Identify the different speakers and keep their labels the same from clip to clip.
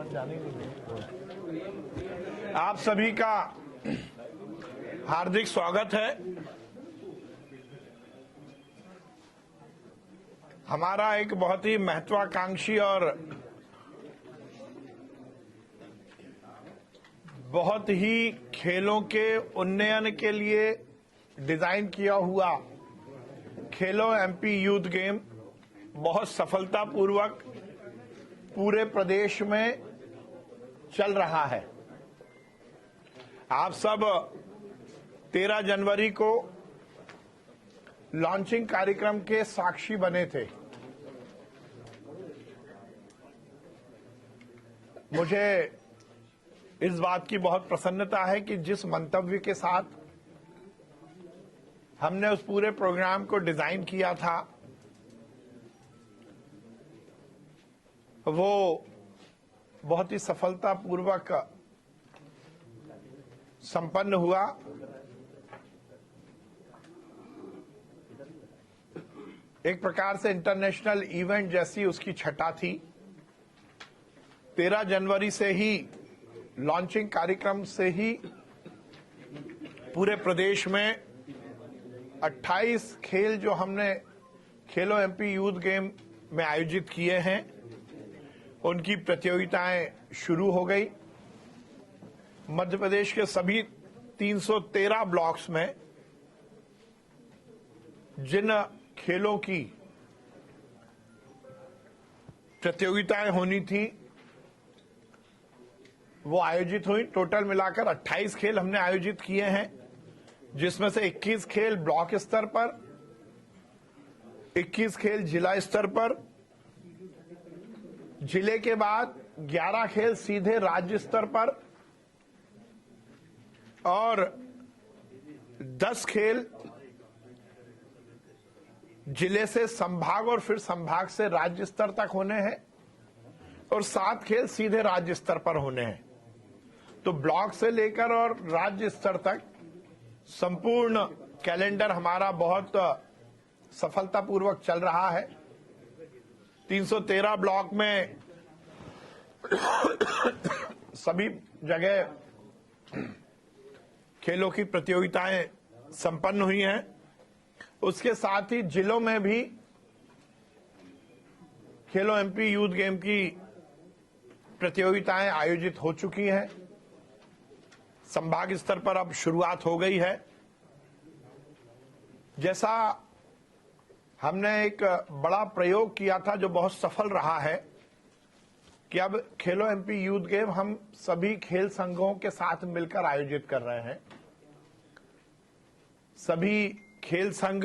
Speaker 1: आप सभी का हार्दिक स्वागत है। हमारा एक बहुत ही महत्वाकांक्षी और बहुत ही खेलों के उन्नयन के लिए डिजाइन किया हुआ खेलो एमपी यूथ गेम बहुत सफलतापूर्वक पूरे प्रदेश में चल रहा है। आप सब 13 जनवरी को लॉन्चिंग कार्यक्रम के साक्षी बने थे। मुझे इस बात की बहुत प्रसन्नता है कि जिस मंतव्य के साथ हमने उस पूरे प्रोग्राम को डिजाइन किया था वो बहुत ही सफलतापूर्वक संपन्न हुआ। एक प्रकार से इंटरनेशनल इवेंट जैसी उसकी छटा थी। 13 जनवरी से ही लॉन्चिंग कार्यक्रम से ही पूरे प्रदेश में 28 खेल जो हमने खेलो एमपी यूथ गेम में आयोजित किए हैं उनकी प्रतियोगिताएं शुरू हो गई। मध्य प्रदेश के सभी 313 ब्लॉक्स में जिन खेलों की प्रतियोगिताएं होनी थी वो आयोजित हुई। टोटल मिलाकर 28 खेल हमने आयोजित किए हैं, जिसमें से 21 खेल ब्लॉक स्तर पर, 21 खेल जिला स्तर पर, जिले के बाद 11 खेल सीधे राज्य स्तर पर और 10 खेल जिले से संभाग और फिर संभाग से राज्य स्तर तक होने हैं और 7 खेल सीधे राज्य स्तर पर होने हैं। तो ब्लॉक से लेकर और राज्य स्तर तक संपूर्ण कैलेंडर हमारा बहुत सफलतापूर्वक चल रहा है। 313 ब्लॉक में सभी जगह खेलों की प्रतियोगिताएं संपन्न हुई हैं। उसके साथ ही जिलों में भी खेलो एमपी यूथ गेम की प्रतियोगिताएं आयोजित हो चुकी हैं। संभाग स्तर पर अब शुरुआत हो गई है। जैसा हमने एक बड़ा प्रयोग किया था जो बहुत सफल रहा है कि अब खेलो एमपी यूथ गेम हम सभी खेल संघों के साथ मिलकर आयोजित कर रहे हैं। सभी खेल संघ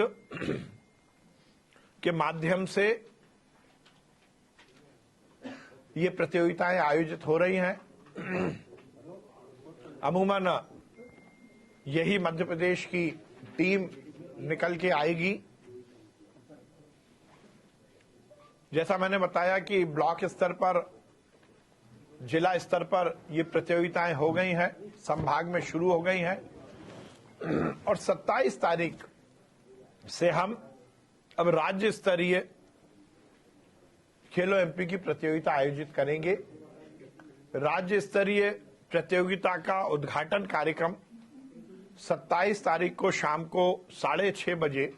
Speaker 1: के माध्यम से ये प्रतियोगिताएं आयोजित हो रही हैं। अमूमन यही मध्य प्रदेश की टीम निकल के आएगी। जैसा मैंने बताया कि ब्लॉक स्तर पर, जिला स्तर पर ये प्रतियोगिताएं हो गई हैं, संभाग में शुरू हो गई हैं और 27 तारीख से हम अब राज्य स्तरीय खेलो एमपी की प्रतियोगिता आयोजित करेंगे। राज्य स्तरीय प्रतियोगिता का उद्घाटन कार्यक्रम 27 तारीख को शाम को 6:30 बजे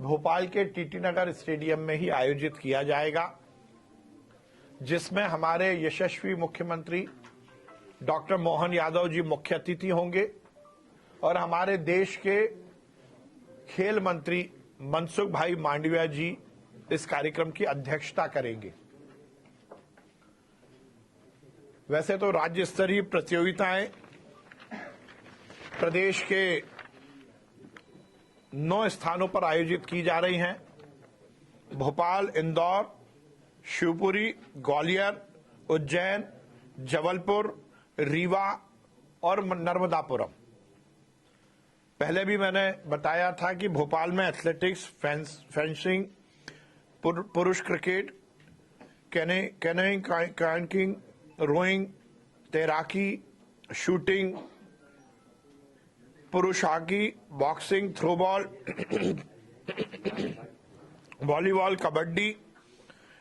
Speaker 1: भोपाल के टीटी नगर स्टेडियम में ही आयोजित किया जाएगा, जिसमें हमारे यशस्वी मुख्यमंत्री डॉक्टर मोहन यादव जी मुख्य अतिथि होंगे और हमारे देश के खेल मंत्री मनसुख भाई मांडविया जी इस कार्यक्रम की अध्यक्षता करेंगे। वैसे तो राज्य स्तरीय प्रतियोगिताएं प्रदेश के 9 स्थानों पर आयोजित की जा रही हैं। भोपाल, इंदौर, शिवपुरी, ग्वालियर, उज्जैन, जबलपुर, रीवा और नर्मदापुरम। पहले भी मैंने बताया था कि भोपाल में एथलेटिक्स, फेंसिंग, पुरुष क्रिकेट, कैनोइंग, कायाकिंग, रोइंग, तैराकी, शूटिंग, पुरुष hockey, boxing, throwball, volleyball, kabaddi,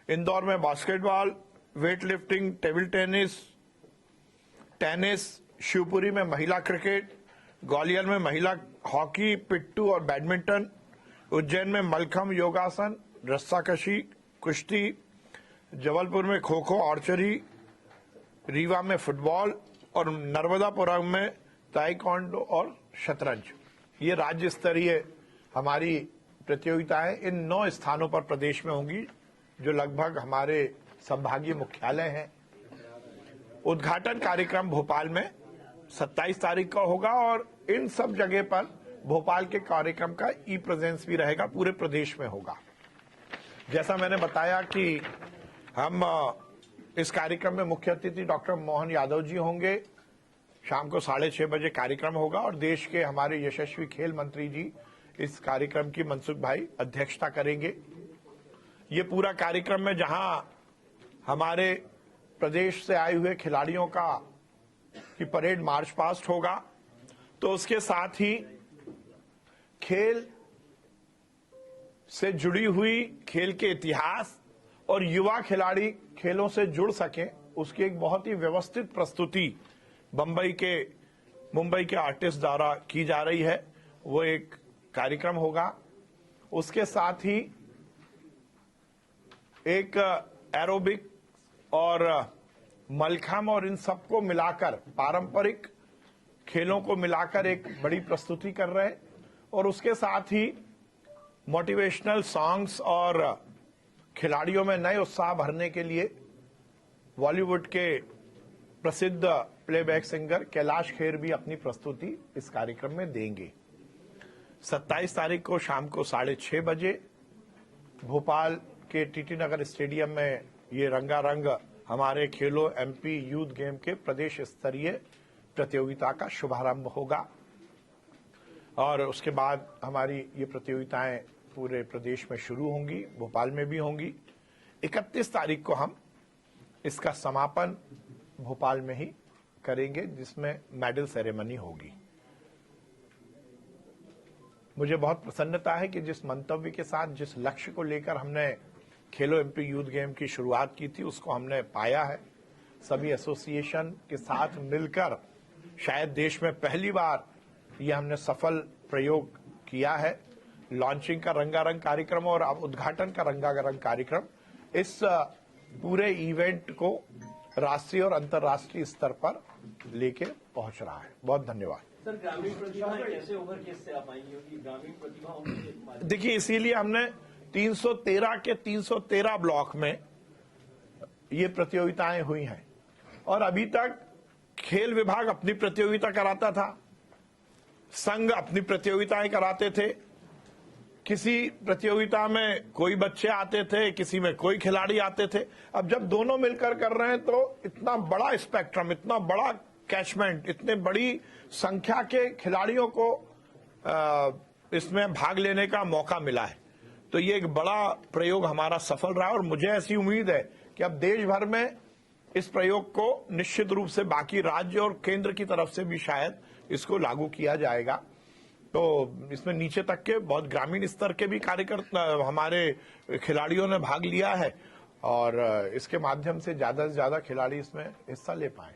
Speaker 1: Indore में basketball, weight lifting, table tennis, Shivpuri में महिला क्रिकेट, ग्वालियर में महिला हॉकी, पिट्टू और बैडमिंटन, उज्जैन में मलखम्ब, योगासन, रस्साकशी, कुश्ती, जबलपुर में खो खो, आर्चरी, रीवा में फुटबॉल और नर्मदापुरम में ताइक्वांडो और शतरंज। ये राज्य स्तरीय हमारी प्रतियोगिताएं इन 9 स्थानों पर प्रदेश में होंगी, जो लगभग हमारे संभागीय मुख्यालय हैं। उद्घाटन कार्यक्रम भोपाल में 27 तारीख का होगा और इन सब जगह पर भोपाल के कार्यक्रम का ई प्रेजेंस भी रहेगा, पूरे प्रदेश में होगा। जैसा मैंने बताया कि हम इस कार्यक्रम में मुख्य अतिथि डॉक्टर मोहन यादव जी होंगे। शाम को 6:30 बजे कार्यक्रम होगा और देश के हमारे यशस्वी खेल मंत्री जी इस कार्यक्रम की मनसुख भाई अध्यक्षता करेंगे। ये पूरा कार्यक्रम में जहां हमारे प्रदेश से आए हुए खिलाड़ियों की परेड मार्च पास्ट होगा, तो उसके साथ ही खेल से जुड़ी हुई खेल के इतिहास और युवा खिलाड़ी खेलों से जुड़ सकें, उसकी एक बहुत ही व्यवस्थित प्रस्तुति मुंबई के आर्टिस्ट द्वारा की जा रही है। वो एक कार्यक्रम होगा। उसके साथ ही एक एरोबिक और मलखम्ब और इन सबको मिलाकर, पारंपरिक खेलों को मिलाकर एक बड़ी प्रस्तुति कर रहे हैं। और उसके साथ ही मोटिवेशनल सॉन्ग्स और खिलाड़ियों में नए उत्साह भरने के लिए बॉलीवुड के प्रसिद्ध प्लेबैक सिंगर कैलाश खेर भी अपनी प्रस्तुति इस कार्यक्रम में देंगे। 27 तारीख को शाम को 6:30 बजे भोपाल के टीटी नगर स्टेडियम में ये रंगारंग हमारे खेलो एमपी यूथ गेम के प्रदेश स्तरीय प्रतियोगिता का शुभारंभ होगा। और उसके बाद हमारी ये प्रतियोगिताएं पूरे प्रदेश में शुरू होंगी, भोपाल में भी होंगी। 31 तारीख को हम इसका समापन भोपाल में ही करेंगे, जिसमें मेडल सेरेमनी होगी। मुझे बहुत प्रसन्नता है कि जिस मंतव्य के साथ, जिस लक्ष्य को लेकर हमने खेलो एमपी यूथ गेम की शुरुआत की थी, उसको हमने पाया है। सभी एसोसिएशन के साथ मिलकर शायद देश में पहली बार ये हमने सफल प्रयोग किया है। लॉन्चिंग का रंगारंग कार्यक्रम और अब उद्घाटन का रंगारंग कार्यक्रम इस पूरे इवेंट को राष्ट्रीय और अंतर्राष्ट्रीय स्तर पर लेके पहुंच रहा है। बहुत धन्यवाद।
Speaker 2: सर, ग्रामीण प्रतिभाएं कैसे उभर के आ पाएंगी? क्योंकि ग्रामीण प्रतिभाओं के
Speaker 1: देखिए, इसीलिए हमने 313 के 313 ब्लॉक में ये प्रतियोगिताएं हुई हैं और अभी तक खेल विभाग अपनी प्रतियोगिता कराता था, संघ अपनी प्रतियोगिताएं कराते थे। किसी प्रतियोगिता में कोई बच्चे आते थे, किसी में कोई खिलाड़ी आते थे। अब जब दोनों मिलकर कर रहे हैं तो इतना बड़ा स्पेक्ट्रम, इतना बड़ा कैचमेंट, इतने बड़ी संख्या के खिलाड़ियों को इसमें भाग लेने का मौका मिला है। तो ये एक बड़ा प्रयोग हमारा सफल रहा और मुझे ऐसी उम्मीद है कि अब देश भर में इस प्रयोग को निश्चित रूप से बाकी राज्य और केंद्र की तरफ से भी शायद इसको लागू किया जाएगा। तो इसमें नीचे तक के बहुत ग्रामीण स्तर के भी कार्यकर्ता हमारे खिलाड़ियों ने भाग लिया है और इसके माध्यम से ज्यादा खिलाड़ी इसमें हिस्सा ले पाए।